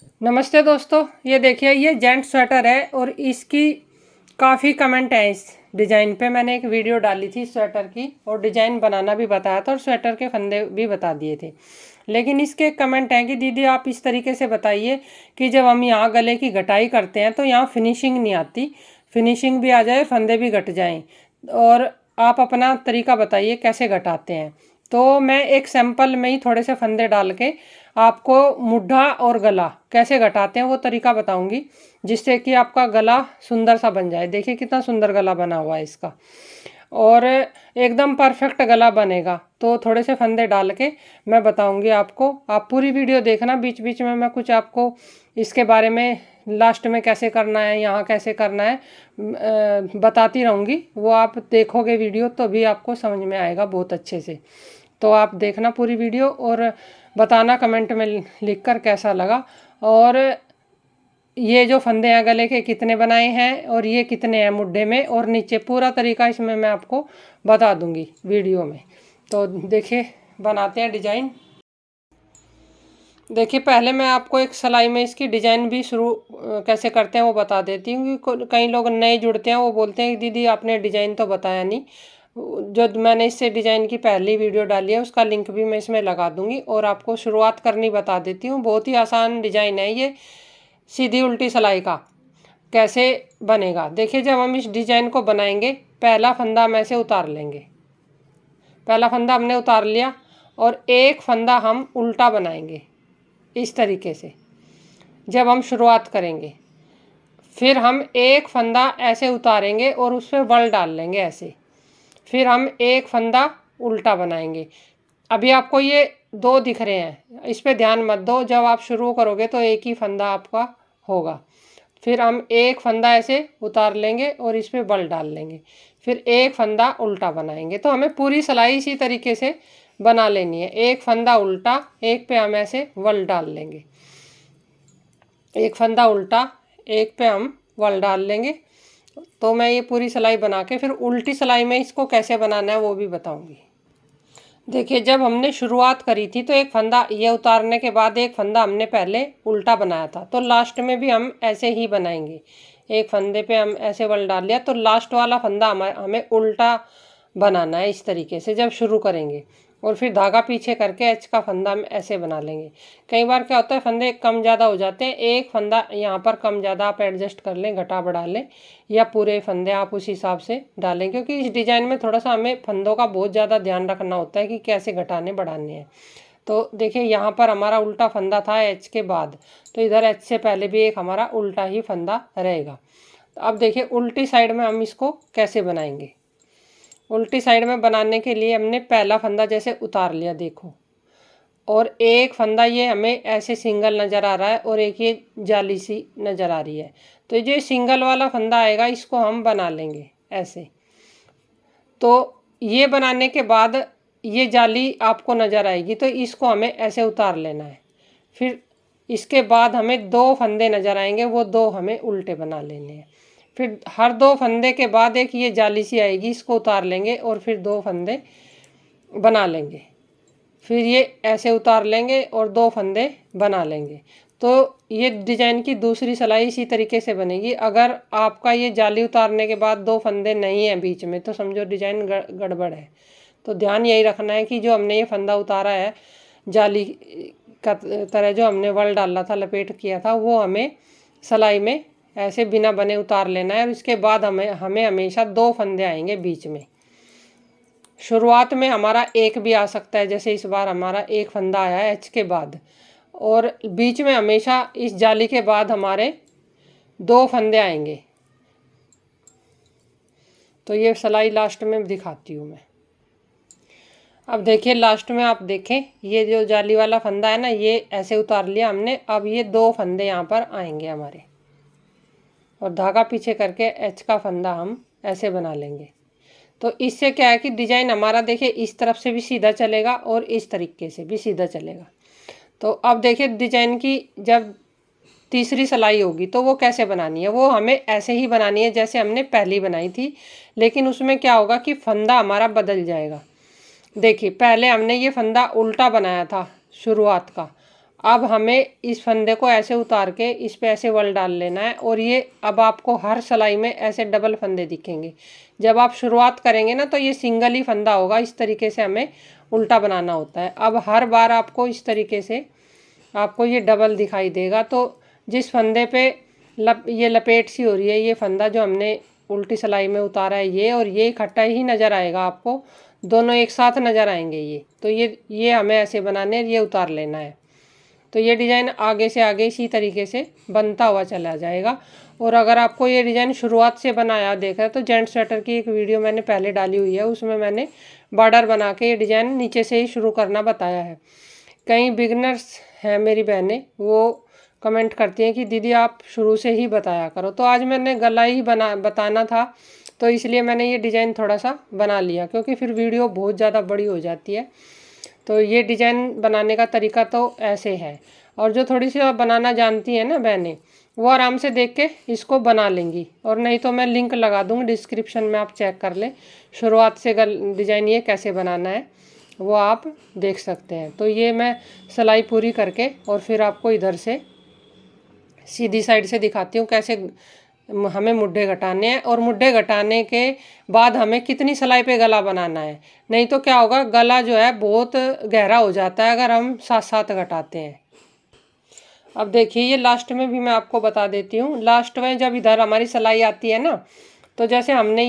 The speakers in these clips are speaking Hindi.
नमस्ते दोस्तों, ये देखिए ये जेंट स्वेटर है और इसकी काफ़ी कमेंट है इस डिज़ाइन पे। मैंने एक वीडियो डाली थी स्वेटर की और डिज़ाइन बनाना भी बताया था और स्वेटर के फंदे भी बता दिए थे। लेकिन इसके कमेंट हैं कि दीदी आप इस तरीके से बताइए कि जब हम यहाँ गले की घटाई करते हैं तो यहाँ फिनिशिंग नहीं आती, फिनिशिंग भी आ जाए, फंदे भी घट जाएँ, और आप अपना तरीका बताइए कैसे घटाते हैं। तो मैं एक सैंपल में ही थोड़े से फंदे डाल के आपको मुड्ढा और गला कैसे घटाते हैं वो तरीका बताऊंगी, जिससे कि आपका गला सुंदर सा बन जाए। देखिए कितना सुंदर गला बना हुआ है इसका, और एकदम परफेक्ट गला बनेगा। तो थोड़े से फंदे डाल के मैं बताऊंगी आपको, आप पूरी वीडियो देखना। बीच बीच में मैं कुछ आपको इसके बारे में लास्ट में कैसे करना है, यहाँ कैसे करना है बताती रहूँगी। वो आप देखोगे वीडियो तो भी आपको समझ में आएगा बहुत अच्छे से। तो आप देखना पूरी वीडियो और बताना कमेंट में लिखकर कैसा लगा। और ये जो फंदे हैं गले के कितने बनाए हैं और ये कितने हैं मुड्ढे में, और नीचे पूरा तरीका इसमें मैं आपको बता दूंगी वीडियो में। तो देखिए बनाते हैं डिज़ाइन। देखिए पहले मैं आपको एक सिलाई में इसकी डिज़ाइन भी शुरू कैसे करते हैं वो बता देती हूँ, कि कई लोग नए जुड़ते हैं, वो बोलते हैं कि दीदी आपने डिज़ाइन तो बताया नहीं। जो मैंने इससे डिज़ाइन की पहली वीडियो डाली है उसका लिंक भी मैं इसमें लगा दूंगी, और आपको शुरुआत करनी बता देती हूँ। बहुत ही आसान डिज़ाइन है ये, सीधी उल्टी सिलाई का कैसे बनेगा। देखिए जब हम इस डिज़ाइन को बनाएंगे पहला फंदा हम ऐसे उतार लेंगे, पहला फंदा हमने उतार लिया, और एक फंदा हम उल्टा बनाएंगे इस तरीके से जब हम शुरुआत करेंगे। फिर हम एक फंदा ऐसे उतारेंगे और उस पर बल डाल लेंगे ऐसे। फिर हम एक फंदा उल्टा बनाएंगे। अभी आपको ये दो दिख रहे हैं, इस पे ध्यान मत दो, जब आप शुरू करोगे तो एक ही फंदा आपका होगा। फिर हम एक फंदा ऐसे उतार लेंगे और इस पे बल डाल लेंगे, फिर एक फंदा उल्टा बनाएंगे। तो हमें पूरी सिलाई इसी तरीके से बना लेनी है। एक फंदा उल्टा, एक पे हम ऐसे वल डाल लेंगे, एक फंदा उल्टा, एक पे हम वल डाल लेंगे। तो मैं ये पूरी सिलाई बना के फिर उल्टी सिलाई में इसको कैसे बनाना है वो भी बताऊंगी। देखिए जब हमने शुरुआत करी थी तो एक फंदा ये उतारने के बाद एक फंदा हमने पहले उल्टा बनाया था, तो लास्ट में भी हम ऐसे ही बनाएंगे। एक फंदे पे हम ऐसे वल डाल लिया तो लास्ट वाला फंदा हमें उल्टा बनाना है इस तरीके से जब शुरू करेंगे। और फिर धागा पीछे करके एच का फंदा हम ऐसे बना लेंगे। कई बार क्या होता है फंदे कम ज़्यादा हो जाते हैं, एक फंदा यहाँ पर कम ज़्यादा आप एडजस्ट कर लें, घटा बढ़ा लें, या पूरे फंदे आप उस हिसाब से डालें, क्योंकि इस डिज़ाइन में थोड़ा सा हमें फंदों का बहुत ज़्यादा ध्यान रखना होता है कि कैसे घटाने बढ़ाने हैं। तो देखिए यहाँ पर हमारा उल्टा फंदा था एच के बाद, तो इधर एच से पहले भी एक हमारा उल्टा ही फंदा रहेगा। तो अब देखिए उल्टी साइड में हम इसको कैसे बनाएंगे। उल्टी साइड में बनाने के लिए हमने पहला फंदा जैसे उतार लिया देखो, और एक फंदा ये हमें ऐसे सिंगल नज़र आ रहा है और एक ये जाली सी नज़र आ रही है। तो ये सिंगल वाला फंदा आएगा इसको हम बना लेंगे ऐसे। तो ये बनाने के बाद ये जाली आपको नज़र आएगी तो इसको हमें ऐसे उतार लेना है। फिर इसके बाद हमें दो फंदे नज़र आएंगे, वो दो हमें उल्टे बना लेने हैं। फिर हर दो फंदे के बाद एक ये जाली सी आएगी, इसको उतार लेंगे और फिर दो फंदे बना लेंगे। फिर ये ऐसे उतार लेंगे और दो फंदे बना लेंगे। तो ये डिज़ाइन की दूसरी सिलाई इसी तरीके से बनेगी। अगर आपका ये जाली उतारने के बाद दो फंदे नहीं हैं बीच में तो समझो डिज़ाइन गड़बड़ है। तो ध्यान यही रखना है कि जो हमने ये फंदा उतारा है जाली का तरह, जो हमने वल डाला था, लपेट किया था, वो हमें सिलाई में ऐसे बिना बने उतार लेना है। और इसके बाद हमें हमेशा दो फंदे आएंगे बीच में। शुरुआत में हमारा एक भी आ सकता है, जैसे इस बार हमारा एक फंदा आया है एच के बाद, और बीच में हमेशा इस जाली के बाद हमारे दो फंदे आएंगे। तो ये सिलाई लास्ट में दिखाती हूँ मैं। अब देखिए लास्ट में आप देखें ये जो जाली वाला फंदा है ना, ये ऐसे उतार लिया हमने। अब ये दो फंदे यहाँ पर आएंगे हमारे, और धागा पीछे करके एच का फंदा हम ऐसे बना लेंगे। तो इससे क्या है कि डिज़ाइन हमारा देखिए इस तरफ से भी सीधा चलेगा और इस तरीके से भी सीधा चलेगा। तो अब देखिए डिज़ाइन की जब तीसरी सिलाई होगी तो वो कैसे बनानी है, वो हमें ऐसे ही बनानी है जैसे हमने पहली बनाई थी, लेकिन उसमें क्या होगा कि फंदा हमारा बदल जाएगा। देखिए पहले हमने ये फंदा उल्टा बनाया था शुरुआत का, अब हमें इस फंदे को ऐसे उतार के इस पे ऐसे वल डाल लेना है। और ये अब आपको हर सिलाई में ऐसे डबल फंदे दिखेंगे। जब आप शुरुआत करेंगे ना तो ये सिंगल ही फंदा होगा, इस तरीके से हमें उल्टा बनाना होता है। अब हर बार आपको इस तरीके से आपको ये डबल दिखाई देगा। तो जिस फंदे पे ये लपेट सी हो रही है, ये फंदा जो हमने उल्टी सिलाई में उतारा है ये, और ये इकट्ठा ही नज़र आएगा आपको, दोनों एक साथ नज़र आएंगे ये। तो ये हमें ऐसे बनाने, ये उतार लेना है। तो ये डिज़ाइन आगे से आगे इसी तरीके से बनता हुआ चला जाएगा। और अगर आपको ये डिज़ाइन शुरुआत से बनाया देखा है तो जेंट स्वेटर की एक वीडियो मैंने पहले डाली हुई है, उसमें मैंने बॉर्डर बना के ये डिज़ाइन नीचे से ही शुरू करना बताया है। कई बिगनर्स हैं मेरी बहनें, वो कमेंट करती हैं कि दीदी आप शुरू से ही बताया करो। तो आज मैंने गला ही बताना था, तो इसलिए मैंने ये डिज़ाइन थोड़ा सा बना लिया, क्योंकि फिर वीडियो बहुत ज़्यादा बड़ी हो जाती है। तो ये डिज़ाइन बनाने का तरीका तो ऐसे है। और जो थोड़ी सी बनाना जानती हैं ना बहनें, वो आराम से देख के इसको बना लेंगी। और नहीं तो मैं लिंक लगा दूँगी डिस्क्रिप्शन में, आप चेक कर लें शुरुआत से डिज़ाइन ये कैसे बनाना है, वो आप देख सकते हैं। तो ये मैं सिलाई पूरी करके और फिर आपको इधर से सीधी साइड से दिखाती हूँ कैसे हमें मुड्ढे घटाने हैं, और मुड्ढे घटाने के बाद हमें कितनी सिलाई पे गला बनाना है। नहीं तो क्या होगा, गला जो है बहुत गहरा हो जाता है अगर हम साथ साथ घटाते हैं। अब देखिए ये लास्ट में भी मैं आपको बता देती हूँ। लास्ट में जब इधर हमारी सिलाई आती है ना, तो जैसे हमने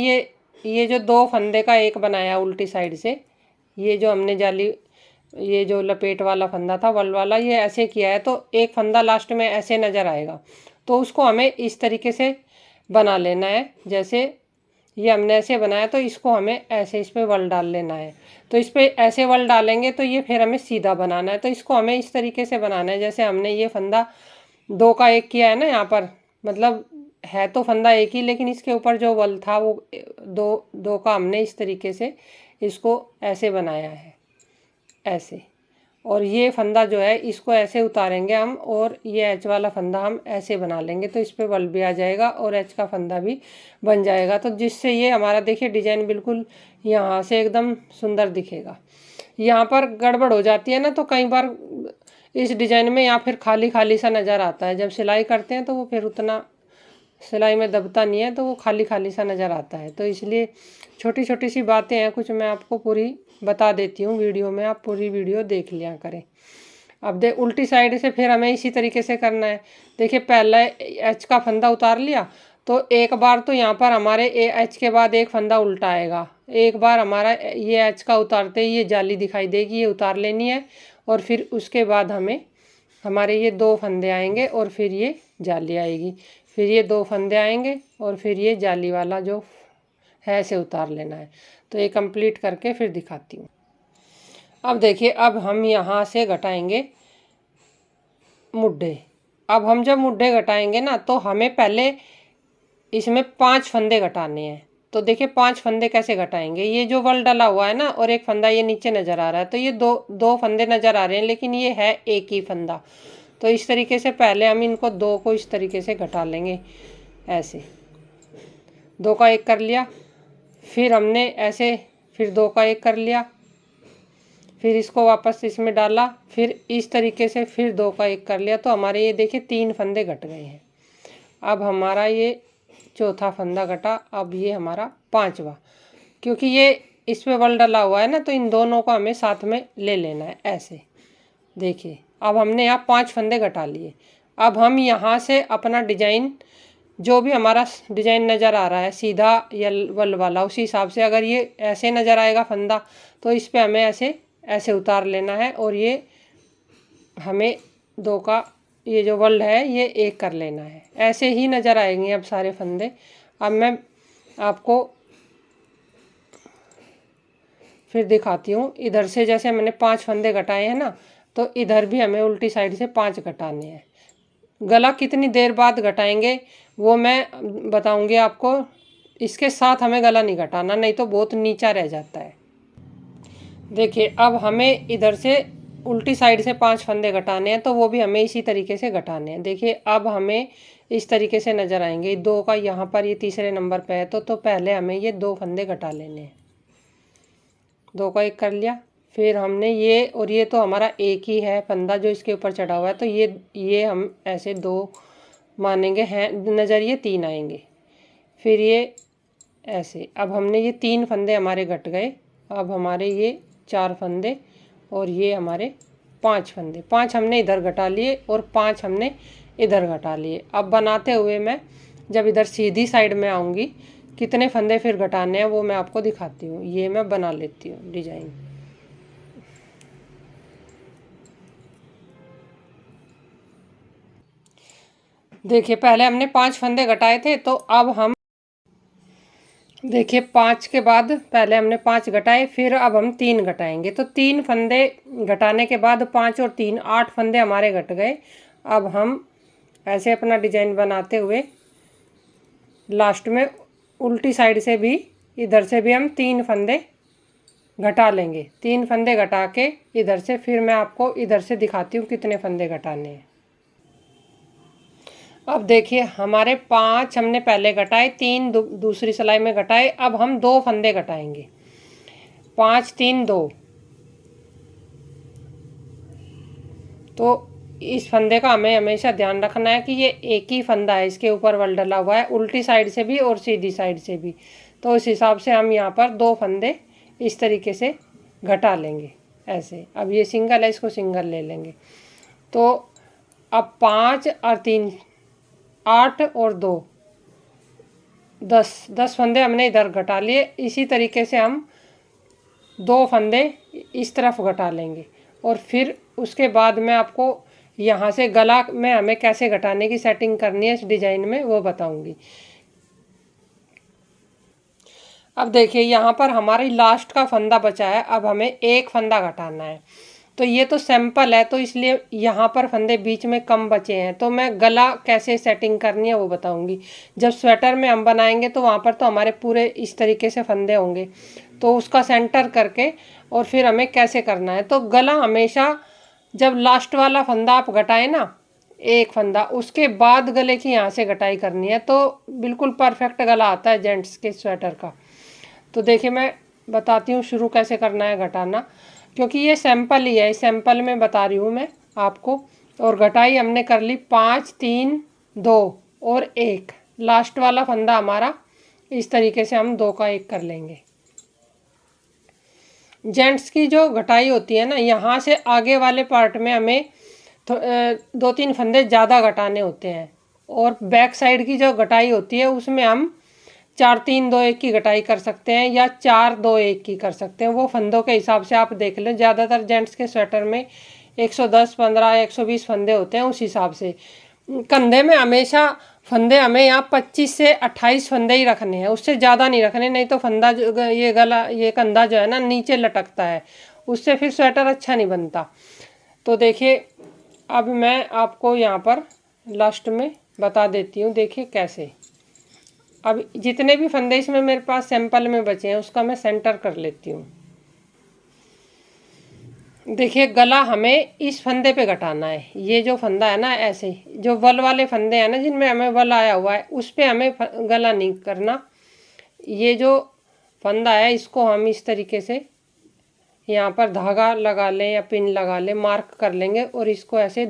ये जो दो फंदे का एक बनाया उल्टी साइड से, ये जो हमने जाली, ये जो लपेट वाला फंदा था वल वाला, ये ऐसे किया है तो एक फंदा लास्ट में ऐसे नज़र आएगा। तो उसको हमें इस तरीके से बना लेना है। जैसे ये हमने ऐसे बनाया तो इसको हमें ऐसे इस पर वल डाल लेना है। तो इस पर ऐसे वल डालेंगे तो ये फिर हमें सीधा बनाना है। तो इसको हमें इस तरीके से बनाना है जैसे हमने ये फंदा दो का एक किया है ना यहाँ पर, मतलब है तो फंदा एक ही, लेकिन इसके ऊपर जो वल था वो दो का हमने इस तरीके से इसको ऐसे बनाया है, ऐसे। और ये फंदा जो है इसको ऐसे उतारेंगे हम, और ये एच वाला फंदा हम ऐसे बना लेंगे तो इस पर बल भी आ जाएगा और एच का फंदा भी बन जाएगा। तो जिससे ये हमारा देखिए डिज़ाइन बिल्कुल यहाँ से एकदम सुंदर दिखेगा। यहाँ पर गड़बड़ हो जाती है ना, तो कई बार इस डिज़ाइन में या फिर खाली खाली सा नज़र आता है। जब सिलाई करते हैं तो वो फिर उतना सिलाई में दबता नहीं है, तो वो खाली खाली सा नज़र आता है। तो इसलिए छोटी छोटी सी बातें हैं कुछ, मैं आपको पूरी बता देती हूँ वीडियो में, आप पूरी वीडियो देख लिया करें। अब उल्टी साइड से फिर हमें इसी तरीके से करना है। देखिए पहले एच का फंदा उतार लिया, तो एक बार तो यहाँ पर हमारे एच के बाद एक फंदा उल्टा आएगा, एक बार हमारा ये एच का उतारते ही ये जाली दिखाई देगी, ये उतार लेनी है। और फिर उसके बाद हमें हमारे ये दो फंदे आएंगे और फिर ये जाली आएगी, फिर ये दो फंदे आएंगे और फिर ये जाली वाला जो है इसे उतार लेना है। तो ये कंप्लीट करके फिर दिखाती हूँ। अब देखिए अब हम यहाँ से घटाएंगे मुड्ढे। अब हम जब मुड्ढे घटाएंगे ना, तो हमें पहले इसमें 5 फंदे घटाने हैं। तो देखिए 5 फंदे कैसे घटाएंगे। ये जो वल डला हुआ है ना, और एक फंदा ये नीचे नज़र आ रहा है, तो ये दो फंदे नज़र आ रहे हैं, लेकिन ये है एक ही फंदा। तो इस तरीके से पहले हम इनको दो को इस तरीके से घटा लेंगे, ऐसे दो का एक कर लिया, फिर हमने ऐसे फिर दो का एक कर लिया, फिर इसको वापस इसमें डाला, फिर इस तरीके से फिर दो का एक कर लिया। तो हमारे ये देखिए 3 फंदे घट गए हैं। अब हमारा ये चौथा फंदा घटा, अब ये हमारा 5वां, क्योंकि ये इस पे वल डला हुआ है ना, तो इन दोनों को हमें साथ में ले लेना है ऐसे। देखिए अब हमने यहाँ 5 फंदे घटा लिए। अब हम यहाँ से अपना डिजाइन जो भी हमारा डिजाइन नज़र आ रहा है सीधा या वल वाला, उसी हिसाब से अगर ये ऐसे नज़र आएगा फंदा, तो इस पे हमें ऐसे उतार लेना है। और ये हमें दो का ये जो वल है ये एक कर लेना है। ऐसे ही नज़र आएंगे अब सारे फंदे। अब मैं आपको फिर दिखाती हूँ। इधर से जैसे मैंने 5 फंदे घटाए हैं ना, तो इधर भी हमें उल्टी साइड से 5 घटाने हैं। गला कितनी देर बाद घटाएंगे वो मैं बताऊंगी आपको। इसके साथ हमें गला नहीं घटाना, नहीं तो बहुत नीचा रह जाता है। देखिए अब हमें इधर से उल्टी साइड से 5 फंदे घटाने हैं, तो वो भी हमें इसी तरीके से घटाने हैं। देखिए अब हमें इस तरीके से नज़र आएंगे। दो का यहाँ पर ये तीसरे नंबर पे है, तो पहले हमें ये 2 फंदे घटा लेने हैं। दो का एक कर लिया, फिर हमने ये, और ये तो हमारा एक ही है फंदा जो इसके ऊपर चढ़ा हुआ है, तो ये हम ऐसे 2 मानेंगे हैं, नज़रिए 3 आएंगे। फिर ये ऐसे, अब हमने ये 3 फंदे हमारे घट गए। अब हमारे ये 4 फंदे और ये हमारे 5 फंदे, 5 हमने इधर घटा लिए और 5 हमने इधर घटा लिए। अब बनाते हुए मैं जब इधर सीधी साइड में आऊँगी, कितने फंदे फिर घटाने हैं वो मैं आपको दिखाती हूँ। ये मैं बना लेती हूँ डिजाइन। देखिए पहले हमने 5 फंदे घटाए थे, तो अब हम देखिए 5 के बाद पहले हमने 5 घटाए, फिर अब हम 3 घटाएंगे। तो 3 फंदे घटाने के बाद 5 और 3 8 फंदे हमारे घट गए। अब हम ऐसे अपना डिजाइन बनाते हुए लास्ट में उल्टी साइड से भी, इधर से भी हम 3 फंदे घटा लेंगे। 3 फंदे घटा के इधर से फिर मैं आपको इधर से दिखाती हूँ कितने फंदे घटाने हैं। अब देखिए हमारे 5 हमने पहले घटाए, 3 दूसरी सिलाई में घटाए। अब हम 2 फंदे घटाएंगे, 5 3 2। तो इस फंदे का हमें हमेशा ध्यान रखना है कि ये एक ही फंदा है, इसके ऊपर वल डला हुआ है, उल्टी साइड से भी और सीधी साइड से भी। तो इस हिसाब से हम यहाँ पर 2 फंदे इस तरीके से घटा लेंगे ऐसे। अब ये सिंगल है, इसको सिंगल ले लेंगे। तो अब 5 और 3 8 और 2 10 फंदे हमने इधर घटा लिए। इसी तरीके से हम 2 फंदे इस तरफ घटा लेंगे, और फिर उसके बाद मैं आपको यहाँ से गला में हमें कैसे घटाने की सेटिंग करनी है इस डिजाइन में वो बताऊंगी। अब देखिए यहाँ पर हमारी लास्ट का फंदा बचा है, अब हमें एक फंदा घटाना है। तो ये तो सैंपल है, तो इसलिए यहाँ पर फंदे बीच में कम बचे हैं। तो मैं गला कैसे सेटिंग करनी है वो बताऊंगी। जब स्वेटर में हम बनाएंगे तो वहाँ पर तो हमारे पूरे इस तरीके से फंदे होंगे, तो उसका सेंटर करके और फिर हमें कैसे करना है। तो गला हमेशा जब लास्ट वाला फंदा आप घटाए ना, एक फंदा, उसके बाद गले की यहाँ से घटाई करनी है, तो बिल्कुल परफेक्ट गला आता है जेंट्स के स्वेटर का। तो देखिए मैं बताती हूँ शुरू कैसे करना है घटाना, क्योंकि ये सैंपल ही है, इस सैंपल में बता रही हूँ मैं आपको। और घटाई हमने कर ली 5 3 2 और 1। लास्ट वाला फंदा हमारा इस तरीके से हम 2 का 1 कर लेंगे। जेंट्स की जो घटाई होती है ना, यहाँ से आगे वाले पार्ट में हमें 2-3 फंदे ज़्यादा घटाने होते हैं, और बैक साइड की जो घटाई होती है उसमें हम 4 3 2 1 की घटाई कर सकते हैं, या 4 2 1 की कर सकते हैं। वो फंदों के हिसाब से आप देख लें। ज़्यादातर जेंट्स के स्वेटर में 110 15 120 फंदे होते हैं, उस हिसाब से। कंधे में हमेशा फंदे हमें यहाँ 25 से 28 फंदे ही रखने हैं, उससे ज़्यादा नहीं रखने, नहीं तो फंदा जो ये गला ये कंधा जो है ना नीचे लटकता है, उससे फिर स्वेटर अच्छा नहीं बनता। तो देखिए अब मैं आपको यहाँ पर लास्ट में बता देती हूँ, देखिए कैसे। अब जितने भी फंदे इसमें मेरे पास सैंपल में बचे हैं उसका मैं सेंटर कर लेती हूँ। देखिए गला हमें इस फंदे पे घटाना है। ये जो फंदा है ना, ऐसे जो वल वाले फंदे हैं ना जिनमें हमें वल आया हुआ है, उस पे हमें गला नहीं करना। ये जो फंदा है इसको हम इस तरीके से यहाँ पर धागा लगा लें या पिन लगा लें, मार्क कर लेंगे और इसको ऐसे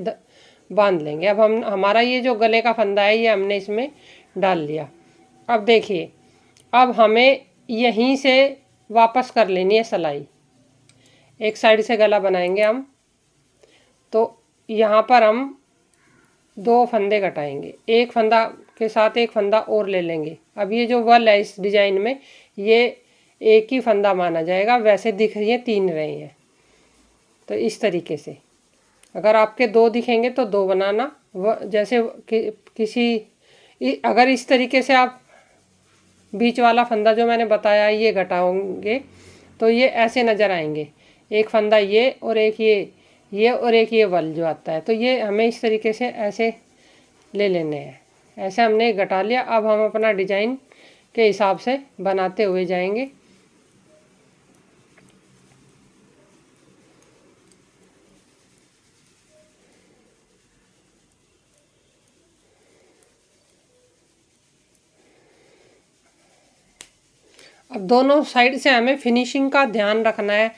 बांध लेंगे। अब हम हमारा ये जो गले का फंदा है ये हमने इसमें डाल लिया। अब देखिए अब हमें यहीं से वापस कर लेनी है सिलाई। एक साइड से गला बनाएंगे हम, तो यहाँ पर हम 2 फंदे घटाएंगे, एक फंदा के साथ एक फंदा और ले लेंगे। अब ये जो वल है इस डिजाइन में ये एक ही फंदा माना जाएगा, वैसे दिख रही है 3 रहे हैं। तो इस तरीके से अगर आपके 2 दिखेंगे तो 2 बनाना। जैसे अगर इस तरीके से आप बीच वाला फंदा जो मैंने बताया ये घटाओगे तो ये ऐसे नज़र आएंगे, एक फंदा ये और एक ये और एक ये वल जो आता है। तो ये हमें इस तरीके से ऐसे ले लेने हैं। ऐसे हमने घटा लिया। अब हम अपना डिजाइन के हिसाब से बनाते हुए जाएंगे। अब दोनों साइड से हमें फिनिशिंग का ध्यान रखना है।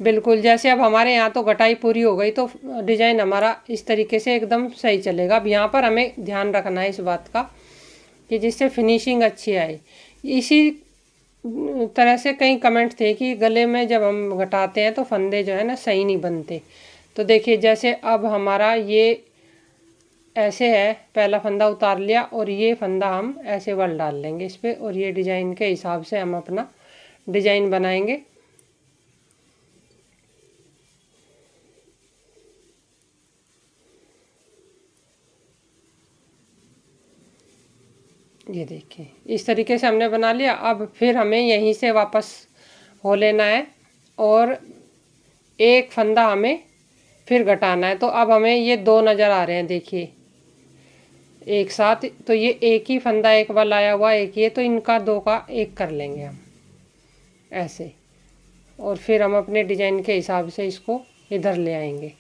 बिल्कुल, जैसे अब हमारे यहाँ तो घटाई पूरी हो गई तो डिजाइन हमारा इस तरीके से एकदम सही चलेगा। अब यहाँ पर हमें ध्यान रखना है इस बात का कि जिससे फिनिशिंग अच्छी आए। इसी तरह से कई कमेंट थे कि गले में जब हम घटाते हैं तो फंदे जो है ना सही नहीं बनते। तो देखिए जैसे अब हमारा ये ऐसे है, पहला फंदा उतार लिया और ये फंदा हम ऐसे वल डाल लेंगे इस पे, और ये डिजाइन के हिसाब से हम अपना डिजाइन बनाएंगे। ये देखिए इस तरीके से हमने बना लिया। अब फिर हमें यहीं से वापस हो लेना है और एक फंदा हमें फिर घटाना है। तो अब हमें ये दो नज़र आ रहे हैं, देखिए एक साथ। तो ये एक ही फंदा एक बार आया हुआ, एक ये, तो इनका दो का एक कर लेंगे हम ऐसे, और फिर हम अपने डिजाइन के हिसाब से इसको इधर ले आएंगे।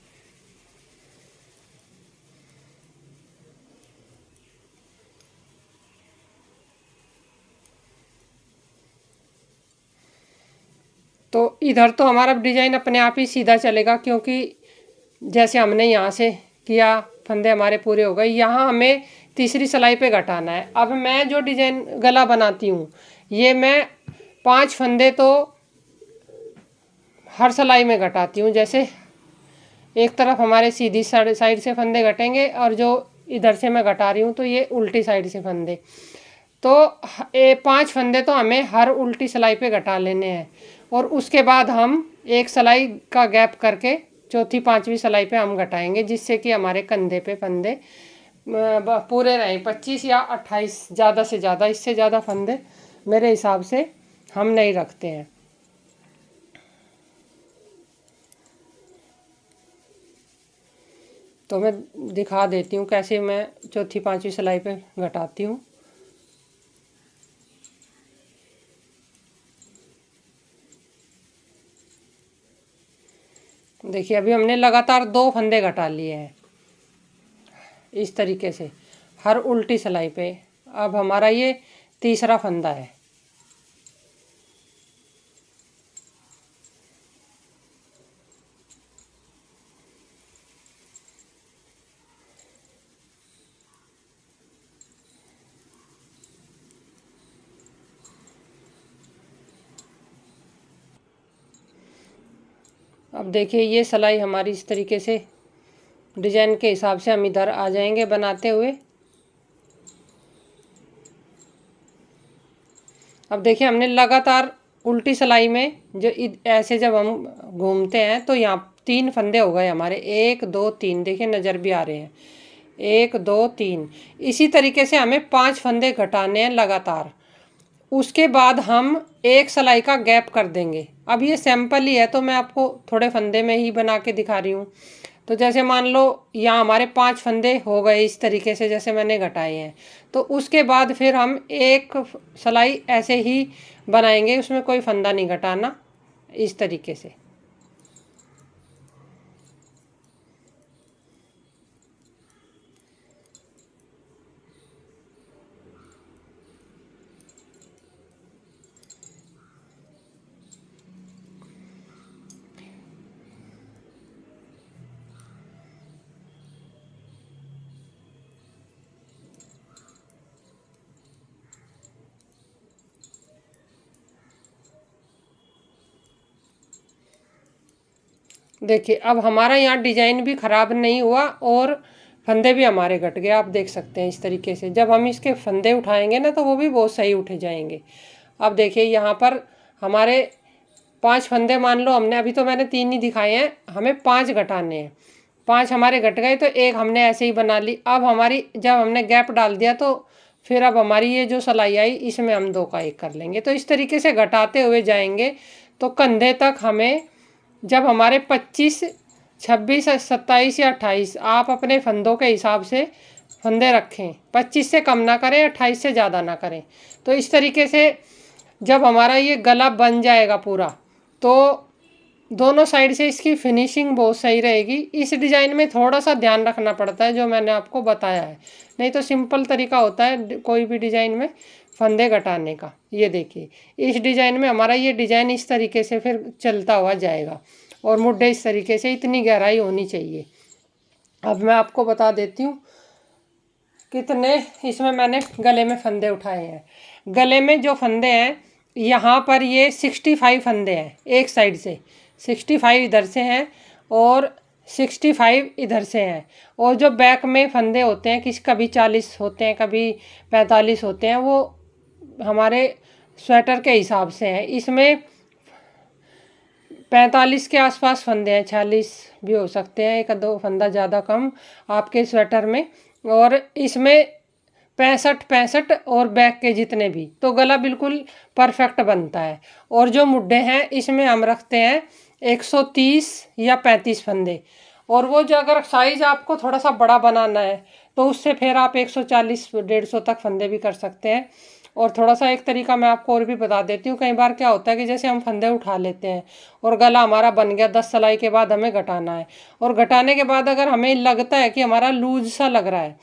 तो इधर तो हमारा डिजाइन अपने आप ही सीधा चलेगा, क्योंकि जैसे हमने यहाँ से किया फंदे हमारे पूरे हो गए। यहाँ हमें तीसरी सिलाई पे घटाना है। अब मैं जो डिजाइन गला बनाती हूँ, ये मैं 5 फंदे तो हर सिलाई में घटाती हूँ। जैसे एक तरफ हमारे सीधी साइड से फंदे घटेंगे और जो इधर से मैं घटा रही हूँ तो ये उल्टी साइड से फंदे। तो 5 फंदे तो हमें हर उल्टी सिलाई पे घटा लेने हैं, और उसके बाद हम एक सिलाई का गैप करके चौथी पांचवी सिलाई पे हम घटाएंगे, जिससे कि हमारे कंधे पे फंदे पूरे रहें। 25 या 28 ज़्यादा से ज़्यादा, इससे ज़्यादा फंदे मेरे हिसाब से हम नहीं रखते हैं। तो मैं दिखा देती हूँ कैसे मैं चौथी पांचवी सिलाई पे घटाती हूँ। देखिए अभी हमने लगातार 2 फंदे घटा लिए हैं इस तरीके से हर उल्टी सिलाई पे। अब हमारा ये तीसरा फंदा है। अब देखिए ये सिलाई हमारी इस तरीके से डिजाइन के हिसाब से हम इधर आ जाएंगे बनाते हुए। अब देखिए हमने लगातार उल्टी सिलाई में जो ऐसे जब हम घूमते हैं तो यहाँ 3 फंदे हो गए हमारे, 1 2 3, देखिए नज़र भी आ रहे हैं, 1 2 3। इसी तरीके से हमें 5 फंदे घटाने हैं लगातार। उसके बाद हम एक सिलाई का गैप कर देंगे। अब ये सैंपल ही है तो मैं आपको थोड़े फंदे में ही बना के दिखा रही हूँ। तो जैसे मान लो यहाँ हमारे 5 फंदे हो गए इस तरीके से जैसे मैंने घटाए हैं, तो उसके बाद फिर हम एक सिलाई ऐसे ही बनाएंगे, उसमें कोई फंदा नहीं घटाना, इस तरीके से। देखिए अब हमारा यहाँ डिजाइन भी खराब नहीं हुआ और फंदे भी हमारे घट गए, आप देख सकते हैं इस तरीके से। जब हम इसके फंदे उठाएंगे ना तो वो भी बहुत सही उठे जाएंगे। अब देखिए यहाँ पर हमारे 5 फंदे मान लो हमने, अभी तो मैंने 3 ही दिखाए हैं, हमें 5 घटाने हैं। 5 हमारे घट गए तो एक हमने ऐसे ही बना ली। अब हमारी जब हमने गैप डाल दिया तो फिर अब हमारी ये जो सिलाई आई इसमें हम 2 का 1 कर लेंगे। तो इस तरीके से घटाते हुए जाएंगे तो कंधे तक हमें, जब हमारे 25 26 27 या 28, आप अपने फंदों के हिसाब से फंदे रखें, 25 से कम ना करें, 28 से ज़्यादा ना करें। तो इस तरीके से जब हमारा ये गला बन जाएगा पूरा तो दोनों साइड से इसकी फिनिशिंग बहुत सही रहेगी। इस डिज़ाइन में थोड़ा सा ध्यान रखना पड़ता है जो मैंने आपको बताया है, नहीं तो सिंपल तरीका होता है कोई भी डिज़ाइन में फंदे घटाने का। ये देखिए इस डिज़ाइन में हमारा ये डिज़ाइन इस तरीके से फिर चलता हुआ जाएगा। और मुड्ढे इस तरीके से, इतनी गहराई होनी चाहिए। अब मैं आपको बता देती हूँ कितने इसमें मैंने गले में फंदे उठाए हैं। गले में जो फंदे हैं यहाँ पर ये 65 फंदे हैं एक साइड से, 65 इधर से हैं और 65 इधर से हैं। और जो बैक में फंदे होते हैं किस कभी 40 होते हैं, कभी 45 होते हैं, वो हमारे स्वेटर के हिसाब से हैं। इसमें 45 के आसपास फंदे हैं, 46 भी हो सकते हैं, एक दो फंदा ज़्यादा कम आपके स्वेटर में। और इसमें 65 और बैक के जितने भी, तो गला बिल्कुल परफेक्ट बनता है। और जो मुड्ढे हैं इसमें हम रखते हैं 130 या 35 फंदे। और वो जो अगर साइज़ आपको थोड़ा सा बड़ा बनाना है तो उससे फिर आप 140 150 तक फंदे भी कर सकते हैं। और थोड़ा सा एक तरीका मैं आपको और भी बता देती हूँ। कई बार क्या होता है कि जैसे हम फंदे उठा लेते हैं और गला हमारा बन गया, 10 सिलाई के बाद हमें घटाना है, और घटाने के बाद अगर हमें लगता है कि हमारा लूज सा लग रहा है,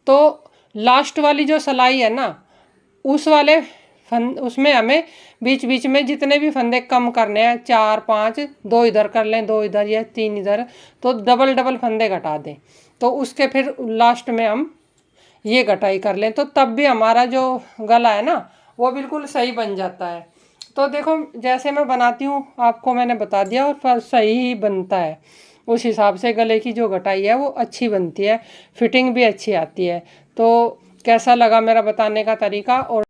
तो लास्ट वाली जो सिलाई है ना, उस वाले उसमें हमें बीच बीच में जितने भी फंदे कम करने हैं, 4 5, 2 इधर कर लें, 2 इधर या 3 इधर, तो डबल डबल फंदे घटा दें। तो उसके फिर लास्ट में हम ये घटाई कर लें, तो तब भी हमारा जो गला है ना वो बिल्कुल सही बन जाता है। तो देखो जैसे मैं बनाती हूँ आपको मैंने बता दिया, और सही ही बनता है। उस हिसाब से गले की जो घटाई है वो अच्छी बनती है, फिटिंग भी अच्छी आती है। तो कैसा लगा मेरा बताने का तरीका? और